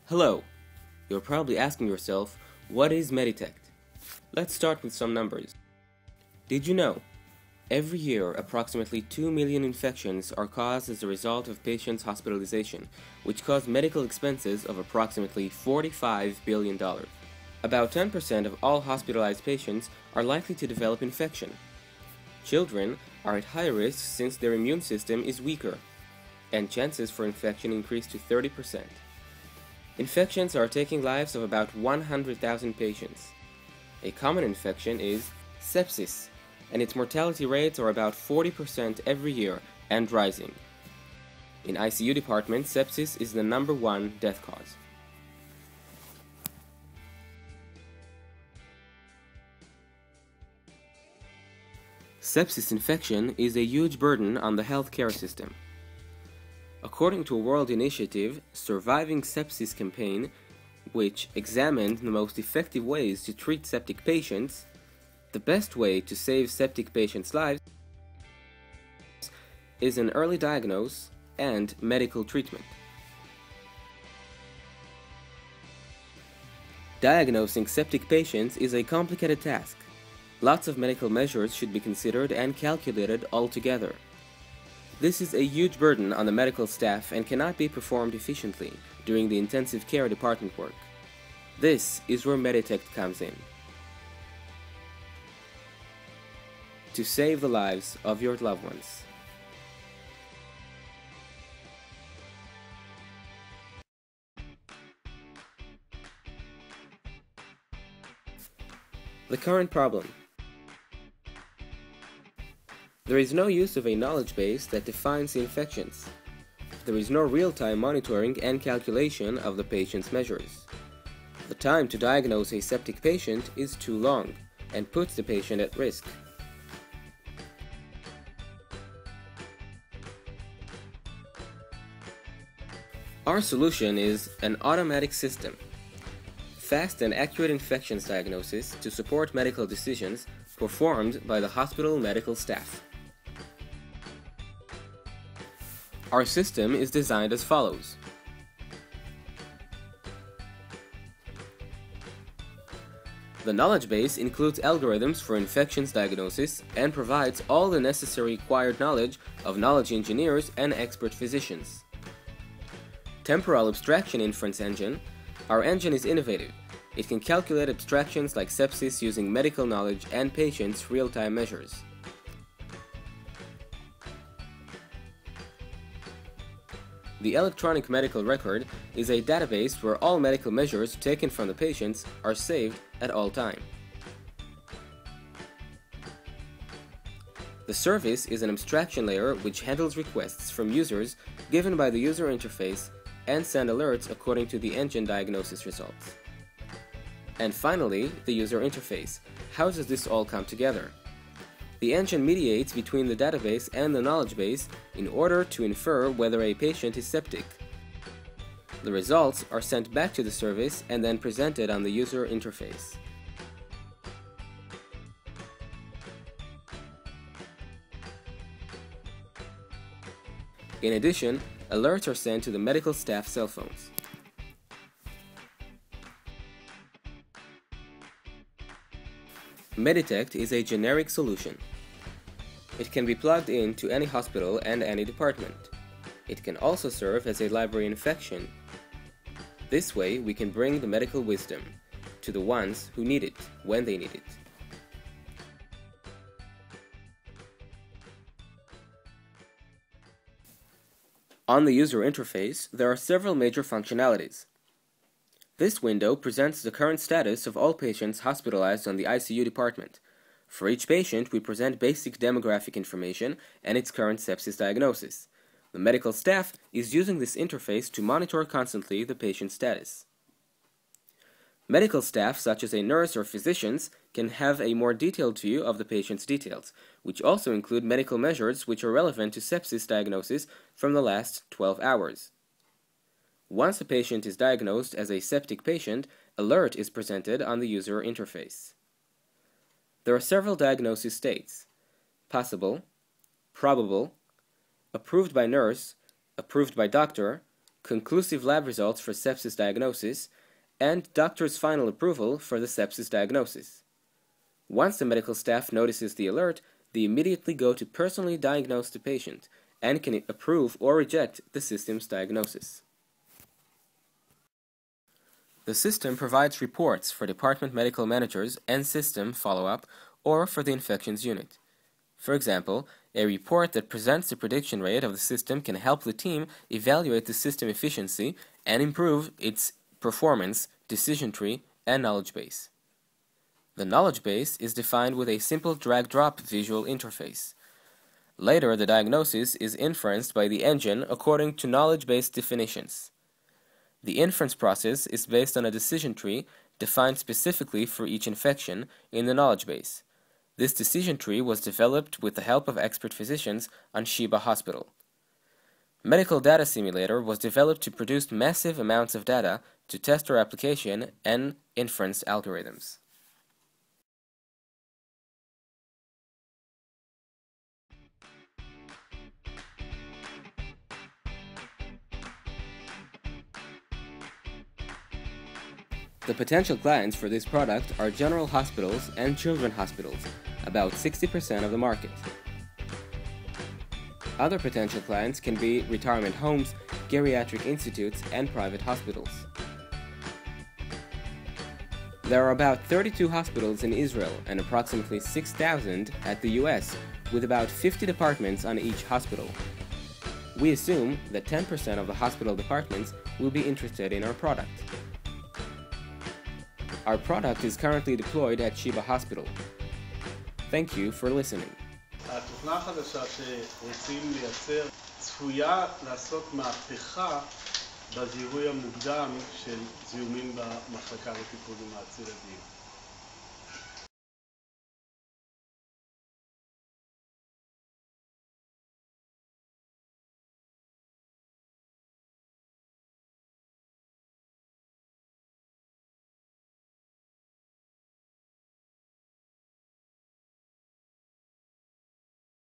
Hello! You're probably asking yourself, what is MedDetect? Let's start with some numbers. Did you know? Every year, approximately 2 million infections are caused as a result of patients' hospitalization, which cause medical expenses of approximately $45 billion. About 10% of all hospitalized patients are likely to develop infection. Children are at high risk since their immune system is weaker, and chances for infection increase to 30%. Infections are taking lives of about 100,000 patients. A common infection is sepsis, and its mortality rates are about 40% every year and rising. In ICU departments, sepsis is the #1 death cause. Sepsis infection is a huge burden on the healthcare system. According to a World Initiative Surviving Sepsis campaign, which examined the most effective ways to treat septic patients, the best way to save septic patients' lives is an early diagnosis and medical treatment. Diagnosing septic patients is a complicated task. Lots of medical measures should be considered and calculated altogether. This is a huge burden on the medical staff and cannot be performed efficiently during the intensive care department work. This is where MedDetect comes in. To save the lives of your loved ones. The current problem. There is no use of a knowledge base that defines the infections. There is no real-time monitoring and calculation of the patient's measures. The time to diagnose a septic patient is too long and puts the patient at risk. Our solution is an automatic system. Fast and accurate infections diagnosis to support medical decisions performed by the hospital medical staff. Our system is designed as follows. The knowledge base includes algorithms for infections diagnosis and provides all the necessary required knowledge of knowledge engineers and expert physicians. Temporal abstraction inference engine. Our engine is innovative. It can calculate abstractions like sepsis using medical knowledge and patients' real-time measures. The electronic medical record is a database where all medical measures taken from the patients are saved at all time. The service is an abstraction layer which handles requests from users given by the user interface and send alerts according to the engine diagnosis results. And finally, the user interface. How does this all come together? The engine mediates between the database and the knowledge base in order to infer whether a patient is septic. The results are sent back to the service and then presented on the user interface. In addition, alerts are sent to the medical staff cell phones. MedDetect is a generic solution. It can be plugged into any hospital and any department. It can also serve as a library infection. This way, we can bring the medical wisdom to the ones who need it when they need it. On the user interface, there are several major functionalities. This window presents the current status of all patients hospitalized on the ICU department. For each patient, we present basic demographic information and its current sepsis diagnosis. The medical staff is using this interface to monitor constantly the patient's status. Medical staff, such as a nurse or physicians, can have a more detailed view of the patient's details, which also include medical measures which are relevant to sepsis diagnosis from the last 12 hours. Once a patient is diagnosed as a septic patient, alert is presented on the user interface. There are several diagnosis states: possible, probable, approved by nurse, approved by doctor, conclusive lab results for sepsis diagnosis, and doctor's final approval for the sepsis diagnosis. Once the medical staff notices the alert, they immediately go to personally diagnose the patient and can approve or reject the system's diagnosis. The system provides reports for department medical managers and system follow-up or for the infections unit. For example, a report that presents the prediction rate of the system can help the team evaluate the system efficiency and improve its performance, decision tree, and knowledge base. The knowledge base is defined with a simple drag-drop visual interface. Later, the diagnosis is inferenced by the engine according to knowledge-based definitions. The inference process is based on a decision tree defined specifically for each infection in the knowledge base. This decision tree was developed with the help of expert physicians on Sheba Hospital. Medical Data Simulator was developed to produce massive amounts of data to test our application and inference algorithms. The potential clients for this product are general hospitals and children's hospitals, about 60% of the market. Other potential clients can be retirement homes, geriatric institutes, and private hospitals. There are about 32 hospitals in Israel and approximately 6,000 at the US, with about 50 departments on each hospital. We assume that 10% of the hospital departments will be interested in our product. Our product is currently deployed at Sheba Hospital. Thank you for listening. התוכנה החדשה שרוצים לייצר צפויה לעשות מהפכה בזיהוי המוקדם של זיהומים במחלקה לטיפול נמרץ ילדים.